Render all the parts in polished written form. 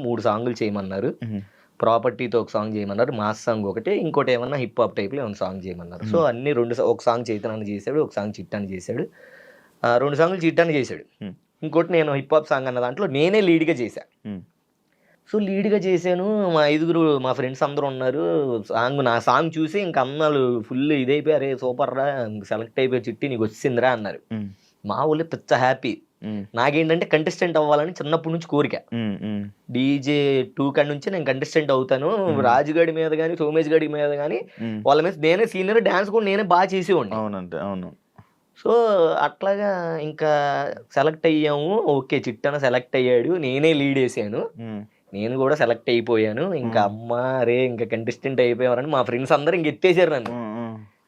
3 సాంగులు చేయమన్నారు. ప్రాపర్టీతో ఒక సాంగ్ చేయమన్నారు. మాస్ సాంగ్ ఒకటి, ఇంకోటి ఏమన్నా హిప్ హాప్ టైప్‌లో ఏమన్నా సాంగ్ చేయమన్నారు. సో, అన్ని 2 ఒక సాంగ్ చైతన్య చేశాడు. ఒక సాంగ్ చిట్టాని చేశాడు. 2 సాంగులు చిట్టాని చేశాడు. ఇంకోటి నేను హిప్ హాప్ సాంగ్ అన్న దాంట్లో నేనే లీడ్‌గా చేశా. సో, లీడ్‌గా చేశాను. మా ఫ్రెండ్స్ అందరూ ఉన్నారు. నా సాంగ్ చూసి ఇంక అన్నలు ఫుల్ ఇదైపోయారు. "అరే సూపర్‌రా! సెలెక్ట్ అయిపోయావు చిట్టి, నీకొచ్చేసిందిరా" అన్నారు. మా వోళ్ళు పిచ్చ హ్యాపీ. నాకేంటంటే కంటెస్టెంట్ అవ్వాలని చిన్నప్పటి నుంచి కోరిక. డీజే 2 కాడ నుంచి నేను కంటెస్టెంట్ అవుతాను. రాజుగాడి మీద గాని, సోమేష్ గాడి మీద గాని వాళ్ళ మీద నేనే సీనియర్, డాన్స్ కూడా నేనే బాగా చేసేవాడిని. అవును. సో, అట్లాగా ఇంకా సెలెక్ట్ అయ్యాము. ఓకే, చిట్టన సెలెక్ట్ అయ్యాడు. నేనే లీడ్ ఏసాను. నేను కూడా సెలెక్ట్ అయిపోయాను. ఇంకా అరే ఇంకా కంటెస్టెంట్ అయిపోయావని మా ఫ్రెండ్స్ అందరూ ఇంక ఎత్తేసారు నన్ను.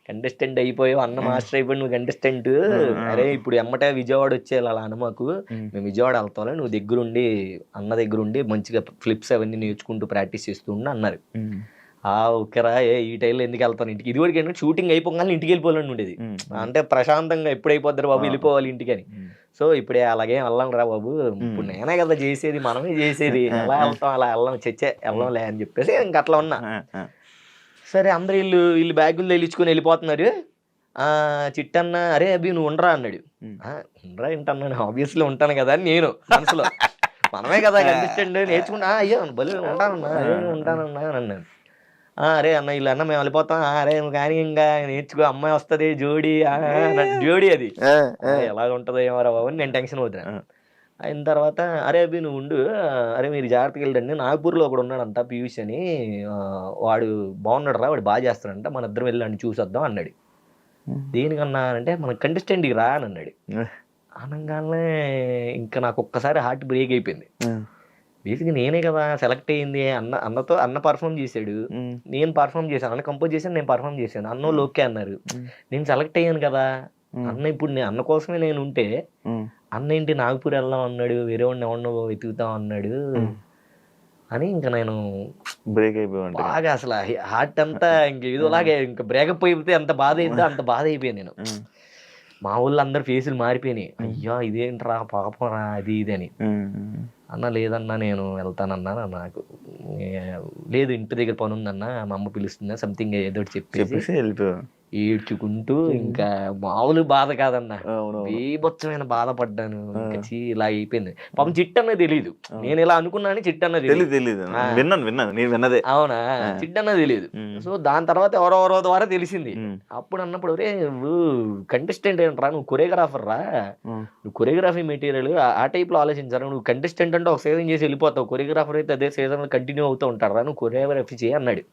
కంటెస్టెంట్ అయిపోయావు, అన్న మాస్టర్ అయిపోయి నువ్వు కంటెస్టెంట్. అరే ఇప్పుడు ఎమ్మటే విజయవాడ వచ్చేయాలి, అలా అనమాకు. మేము విజయవాడ వెళ్తాం, నువ్వు దగ్గరుండి అన్న దగ్గరుండి మంచిగా ఫ్లిప్స్ అవన్నీ నేర్చుకుంటూ ప్రాక్టీస్ చేస్తూ ఉండి అన్నారు. ఓకేరా, ఈ టైంలో ఎందుకు వెళ్తాను ఇంటికి. ఇది వరకు షూటింగ్ అయిపోగానే ఇంటికి వెళ్ళిపోవాలని ఉండేది. అంటే ప్రశాంతంగా ఎప్పుడు అయిపోద్దారు బాబు, వెళ్ళిపోవాలి ఇంటికి అని. సో ఇప్పుడే అలాగే వెళ్ళాను రా బాబు, ఇప్పుడు నేనే కదా చేసేది, మనమే చేసేది, ఎలా వెళ్తాం, అలా వెళ్ళంలే అని చెప్పేసి ఇంక అట్లా ఉన్నా. సరే, అందరు వీళ్ళు బ్యాగులు తెలిచుకొని వెళ్ళిపోతున్నారు. చిట్టన్న, అరే అభి నువ్వు ఉండరా అన్నాడు. ఉండరా ఏంటన్నాను, ఆబ్వియస్లీ ఉంటాను కదా అని నేను మనసులో. మనమే కదా కంటెస్టెంట్, నేర్చుకున్నా. అయ్యో బలి ఉంటానన్నా అని అన్నాను. అరే అన్న వీళ్ళు అన్న మేము వెళ్ళిపోతాం. అరే నువ్వు కానీ ఇంకా నేర్చుకో, అమ్మాయి వస్తుంది జోడి. జోడి అది ఎలా ఉంటుందో ఏమరా బాబు అని నేను టెన్షన్ అవుతున్నా. అయిన తర్వాత, అరే అభి నువ్వు ఉండు, అరే మీరు జాగ్రత్తగా వెళ్ళండి, నాగపూర్లో ఒకడు ఉన్నాడంట పీయూష్ అని, వాడు బాగున్నాడు రా, వాడు బాగా చేస్తాడంట, మన ఇద్దరం వెళ్ళండి చూసొద్దాం అన్నాడు. దేనికన్నా అంటే మన కంటెస్టెంట్కి రా అని అన్నాడు. అనగానే ఇంకా నాకు ఒక్కసారి హార్ట్ బ్రేక్ అయిపోయింది. బేసిక్గా నేనే కదా సెలెక్ట్ అయ్యింది. అన్న పర్ఫామ్ చేశాడు, నేను పర్ఫామ్ చేశాను, అన్న కంపోజ్ చేశాను, నేను పర్ఫామ్ చేశాను. అన్నోళ్ళు ఓకే అన్నారు, నేను సెలెక్ట్ అయ్యాను కదా. అన్న ఇప్పుడు అన్న కోసమే నేను ఉంటే, అన్న ఏంటి నాగపూర్ వెళ్దాం అన్నాడు, వేరే వాడిని ఎవరినో వెతుకుతాం అన్నాడు అని ఇంకా నేను బ్రేక్ అయిపోయాను బాగా. అసలు హార్ట్ అంతా ఇంక ఏదోలాగే, ఇంకా బ్రేకప్ అయిపోతే ఎంత బాధ అయిందో అంత బాధ అయిపోయాను నేను. మా ఊళ్ళో అందరు ఫేసులు మారిపోయినాయి. అయ్యో ఇదేంట్రా పాపం రా, అది ఇది అని. అన్న లేదన్నా నేను వెళ్తానన్నా, నాకు లేదు ఇంటి దగ్గర పని ఉందన్న, మా అమ్మ పిలుస్తుందా సంథింగ్ ఏదో చెప్పేసి వెళ్ళిపోయాను. ఏడ్చుకుంటూ ఇంకా మామూలు బాధ కాదన్న, బీభత్సమైన బాధపడ్డాను. ఇంకా ఇలా అయిపోయింది. పాపం చిట్టన్న తెలీదు, నేను ఇలా అనుకున్నాను, చిట్టన్న తెలీదు. అవునా, చిట్టన్న తెలీదు. సో దాని తర్వాత ఎవరెవరో ద్వారా తెలిసింది. అప్పుడు అన్నప్పుడు, రే నువ్వు కంటెస్టెంట్ ఏంట్రా, నువ్వు కొరియోగ్రాఫర్ రా, నువ్వు కొరియోగ్రఫీ మెటీరియల్ ఆ టైప్ లో ఆలోచించారా, నువ్వు కంటెస్టెంట్ అంటే ఒక సీజన్ చేసి వెళ్ళిపోతావు, కొరియోగ్రాఫర్ అయితే అదే సీజన్ కంటిన్యూ అవుతూ ఉంటారా, నువ్వు కొరియోగ్రఫీ చేయి అన్నాడు.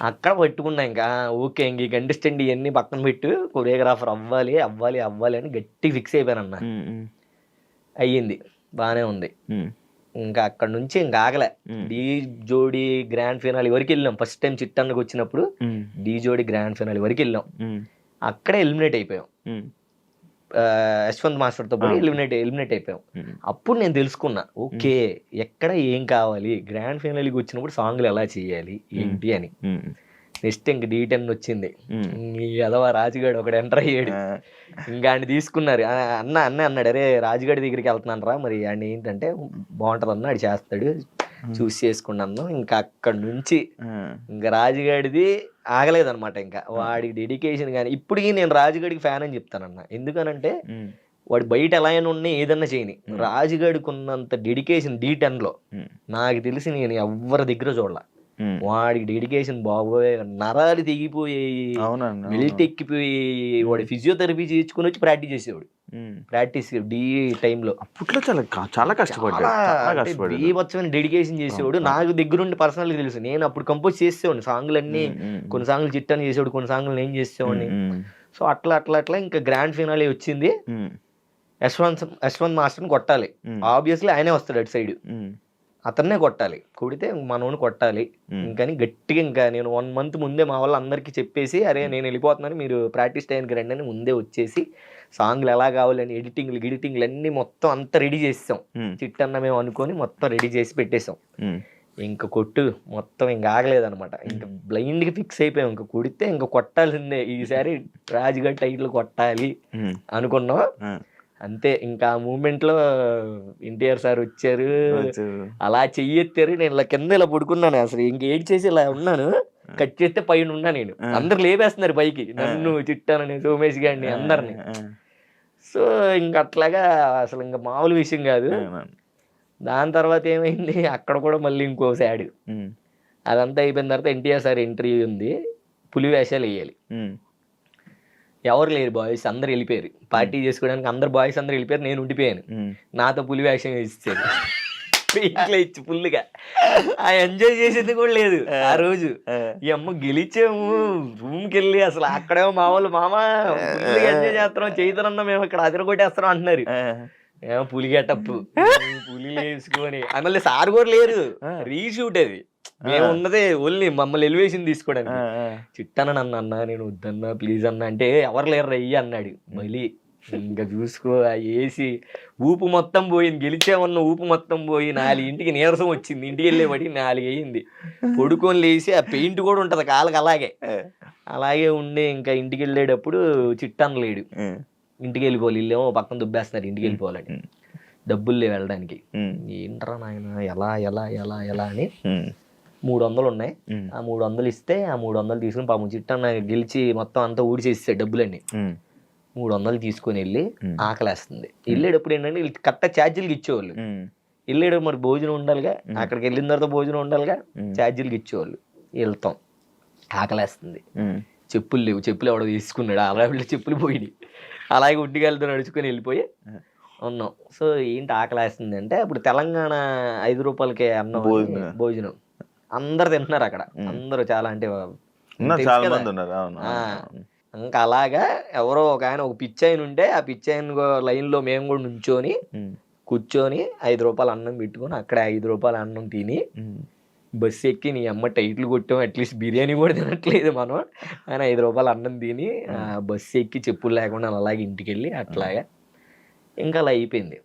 అక్కడ పట్టుకున్నా ఇంకా. ఓకే, ఇంక ఈ కంటెస్టెంట్ ఇవన్నీ పక్కన పెట్టు, కొరియోగ్రాఫర్ అవ్వాలి అని గట్టి ఫిక్స్ అయిపోయానన్న. అయ్యింది, బాగానే ఉంది. ఇంకా అక్కడ నుంచి ఇంకా ఆగలే. డీ జోడి గ్రాండ్ ఫినాలి వరకు వెళ్ళాం. ఫస్ట్ టైం చిట్టన్నకు వచ్చినప్పుడు డీ జోడి గ్రాండ్ ఫినాలి వరకు వెళ్ళాం. అక్కడే ఎలిమినేట్ అయిపోయాం. యశ్వంత్ మాస్టర్తో పోయి ఎలిమినేట్ అయిపోయాం. అప్పుడు నేను తెలుసుకున్నా, ఓకే ఎక్కడ ఏం కావాలి, గ్రాండ్ ఫైనల్కి వచ్చినప్పుడు సాంగ్లు ఎలా చేయాలి ఏంటి అని. నెక్స్ట్ ఇంక D10 వచ్చింది. అదవా రాజుగాడు ఒకడు ఎంటర్ అయ్యాడు. ఇంకా ఆయన తీసుకున్నారు. అన్న అన్నాడు, అరే రాజుగాడి దగ్గరికి వెళ్తున్నాను రా, మరి ఆయన ఏంటంటే బాగుంటుంది అన్న, ఆడు చేస్తాడు, చూస్ చేసుకున్నాను. ఇంకా అక్కడ నుంచి ఇంకా రాజుగాడిది ఆగలేదన్నమాట. ఇంకా వాడికి డెడికేషన్ కానీ ఇప్పటికీ నేను రాజుగాడికి ఫ్యాన్ అని చెప్తానన్న. ఎందుకనంటే వాడు బయట ఎలా అయినా ఉన్నా ఏదన్నా చేయని, రాజుగాడికి ఉన్నంత డెడికేషన్ D10లో నాకు తెలిసి నేను ఎవరి దగ్గర చూడాల. వాడికి డెడికేషన్ బాగోయే, నరాలు తెగిపోయాయి, బెల్ట్ ఎక్కిపోయి, వాడి ఫిజియోథెరపీ చేయించుకుని వచ్చి ప్రాక్టీస్ చేసేవాడు. ప్రాక్టీస్ డీ టైంలో అప్పట్లో చాలా కష్టపడ్డాడు, బీభత్సమైన డెడికేషన్ చేసేవాడు. నాకు దగ్గరుండి పర్సనల్గా తెలుసు. నేను అప్పుడు కంపోజ్ చేసేవాడిని సాంగ్లన్నీ. కొన్ని సాంగ్లు చిట్టని చేసేవాడు, కొన్ని సాంగ్లు నేను చేసేవాడిని. సో అట్లా ఇంకా గ్రాండ్ ఫినాలే వచ్చింది. యశ్వంత్ మాస్టర్ని కొట్టాలి, ఆబ్వియస్లీ ఆయనే వస్తాడు అటు సైడ్, అతన్నే కొట్టాలి. కొడితే మనోని కొట్టాలి. ఇంకని గట్టిగా ఇంకా నేను 1 month ముందే మా వాళ్ళందరికీ చెప్పేసి, అరే నేను వెళ్ళిపోతున్నాను, మీరు ప్రాక్టీస్ టైంకి రండి అని ముందే వచ్చేసి సాంగ్లు ఎలా కావాలని ఎడిటింగ్లు అన్నీ మొత్తం అంతా రెడీ చేసాం. చిట్టన్న మేము అనుకొని మొత్తం రెడీ చేసి పెట్టేసాం. ఇంకా కొట్టు మొత్తం ఇంకా ఆగలేదనమాట. ఇంకా బ్లైండ్గా ఫిక్స్ అయిపోయాం, ఇంకా కొడితే ఇంకా కొట్టాల్సిందే, ఈసారి రాజుగారి టైటిల్ కొట్టాలి అనుకున్నాం. అంతే ఇంకా ఆ మూమెంట్ లో ఎన్టీఆర్ సార్ వచ్చారు, అలా చెయ్యెత్తారు. నేను ఇలా కింద ఇలా పడుకున్నాను, అసలు ఇంకేం చేసి ఇలా ఉన్నాను. కట్ చేస్తే పైన ఉన్నా నేను, అందరు లేపేస్తున్నారు పైకి, నన్ను చిట్టానని, సోమేష్ గారిని, అందరిని. సో ఇంకా అట్లాగా అసలు ఇంకా మామూలు విషయం కాదు. దాని తర్వాత ఏమైంది, అక్కడ కూడా మళ్ళీ ఇంకో సాడ్. అదంతా అయిపోయిన తర్వాత ఎన్టీఆర్ సార్ ఎంట్రీ ఉంది, పులి వేషాలు వేయాలి. ఎవరు లేరు, బాయ్స్ అందరు వెళ్ళిపోయారు పార్టీ చేసుకోవడానికి. అందరు బాయ్స్ అందరు వెళ్ళిపోయారు, నేను ఉండిపోయాను. నాతో పులి వేషం వేసేసాడు ఇంట్లో ఇచ్చి ఫుల్గా. ఆ ఎంజాయ్ చేసేది కూడా లేదు ఆ రోజు. ఈ అమ్మ గెలిచాము, రూమ్కి వెళ్ళి అసలు అక్కడేమో మా వాళ్ళు మామ ఎంజాయ్ చేస్తున్నాం, చైతన్య మేము ఇక్కడ అదరగొట్టేస్తున్నాం అంటున్నారు. ఏమో పులి గెటప్పు, పులి వేసుకొని. మళ్ళీ సార్ కూడా లేరు, రీషూట్ అది. మేము ఉన్నదే ఓన్లీ మమ్మల్ని ఎలివేషన్ తీసుకోవడానికి. చిట్టాన నన్ను అన్నా, నేను వద్దన్నా ప్లీజ్ అన్నా అంటే ఎవరు లేరు రయ్యి అన్నాడు. మళ్ళీ ఇంకా చూసుకో వేసి ఊపు మొత్తం పోయింది, గెలిచామన్న ఊపు మొత్తం పోయి 4ంటికి నీరసం వచ్చింది. ఇంటికి వెళ్ళేవాడి 4 అయ్యింది. పడుకొని లేచి ఆ పెయింట్ కూడా ఉంటది కాళ్ళకి, అలాగే ఉండి ఇంకా ఇంటికి వెళ్ళేటప్పుడు చిట్టాన లేడు. ఇంటికి వెళ్ళిపోవాలి, ఇల్లేమో పక్కన దుబ్బేస్తున్నారు, ఇంటికి వెళ్ళిపోవాలని. డబ్బులు లేవు వెళ్ళడానికి. ఏంట్రా నాయన ఎలా ఎలా ఎలా ఎలా అని 300 ఉన్నాయి. ఆ 300 ఇస్తే ఆ 300 తీసుకుని పాపం చిట్టన్న గెలిచి మొత్తం అంతా ఊడిచేస్తాడు డబ్బులన్నీ. 300 తీసుకుని వెళ్ళి ఆకలేస్తుంది. వెళ్ళేటప్పుడు ఏంటంటే వీళ్ళు కరెక్ట్గా ఛార్జీలకి ఇచ్చేవాళ్ళు. వెళ్ళేటప్పుడు మరి భోజనం ఉండాలిగా, అక్కడికి వెళ్ళిన తర్వాత భోజనం ఉండాలిగా, ఛార్జీలకి ఇచ్చేవాళ్ళు. వెళ్తాం, ఆకలేస్తుంది, చెప్పులు లేవు, చెప్పులు ఎవడో తీసుకున్నాడు, అలా చెప్పులు పోయి అలాగే ఉడ్డిగాలతో నడుచుకొని వెళ్ళిపోయి ఉన్నాం. సో ఏంటి ఆకలేస్తుంది అంటే, అప్పుడు తెలంగాణ 5 రూపాయలకే అన్నం భోజనం అందరు తింటున్నారు అక్కడ. అందరూ చాలా అంటే ఇంకా అలాగా ఎవరో ఒక ఆయన, ఒక పిచ్చాయన ఉంటే ఆ పిచ్చాయన లైన్ లో మేము కూడా నుంచొని కూర్చొని 5 రూపాయలు అన్నం పెట్టుకొని అక్కడ 5 రూపాయల అన్నం తిని బస్సు ఎక్కి, నీ అమ్మ టైట్లు కొట్టాం, అట్లీస్ట్ బిర్యానీ కూడా తినట్లేదు మనం ఆయన 5 రూపాయలు అన్నం తిని బస్సు ఎక్కి చెప్పులు లేకుండా అలాగే ఇంటికి వెళ్ళి అట్లాగా ఇంకా అలా అయిపోయింది.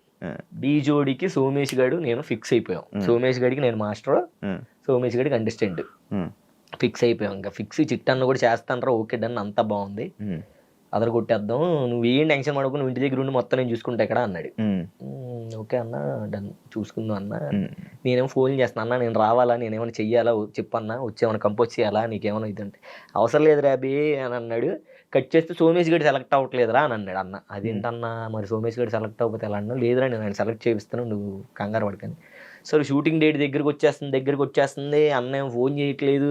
డీ జోడికి సోమేష్ గారు నేను ఫిక్స్ అయిపోయాం. సోమేష్ గడికి నేను మాస్టర్, సోమేష్ గడికి కంటెస్టెంట్ ఫిక్స్ అయిపోయాం. ఇంకా ఫిక్స్ చిట్టన్న కూడా చేస్తానరా, ఓకే డన్, అంతా బాగుంది, అదర కొట్టేద్దాం, నువ్వు ఏం టెన్షన్ పడకు, నువ్వు ఇంటి దగ్గర ఉండి మొత్తం నేను చూసుకుంటా ఇక్కడ అన్నాడు. ఓకే అన్న డన్, చూసుకుందాం అన్న. నేనేమో ఫోన్ చేస్తున్నా, అన్న నేను రావాలా, నేనేమైనా చెయ్యాలా చెప్పన్నా, వచ్చేమైనా కంపోజ్ చేయాలా, నీకేమైనా ఇదంటే అవసరం లేదు రాబీ అని అన్నాడు. కట్ చేస్తే సోమేష్ గడి సెలెక్ట్ అవ్వట్లేదురా అని అన్నాడు. అన్న అదేంటన్నా మరి సోమేష్ గడి సెలెక్ట్ అవ్వకపోతే ఎలా అన్నా, లేదురా నేను ఆయన సెలెక్ట్ చేపిస్తాను, నువ్వు కంగారు పడకని. సరే షూటింగ్ డేట్ దగ్గరికి వచ్చేస్తుంది, అన్న ఏం ఫోన్ చేయట్లేదు.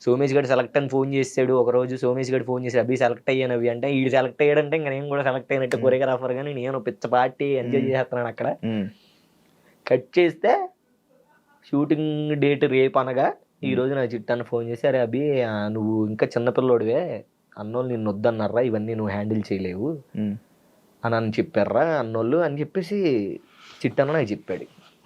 సోమేష్ గడి సెలెక్ట్ అని ఫోన్ చేశాడు ఒకరోజు. సోమేష్ గడి ఫోన్ చేసి అభి సెలెక్ట్ అయ్యాను అవి అంటే, వీడు సెలెక్ట్ అయ్యాడంటే ఇంకా నేను కూడా సెలెక్ట్ అయినట్టు కొరియోగ్రాఫర్. కానీ నేను పిచ్చ పార్టీ ఎంజాయ్ చేస్తున్నాను అక్కడ. కట్ చేస్తే షూటింగ్ డేట్ రేపు అనగా ఈ రోజు నా చిట్టాన్ని ఫోన్ చేసి, అరే అభి నువ్వు ఇంకా చిన్నపిల్లోడివే, అన్నోళ్ళు నిన్ను వద్దన్నారా, ఇవన్నీ నువ్వు హ్యాండిల్ చేయలేవు అని చెప్పారా అన్నోళ్ళు అని చెప్పేసి చిట్టన్న నాకు చెప్పాడు.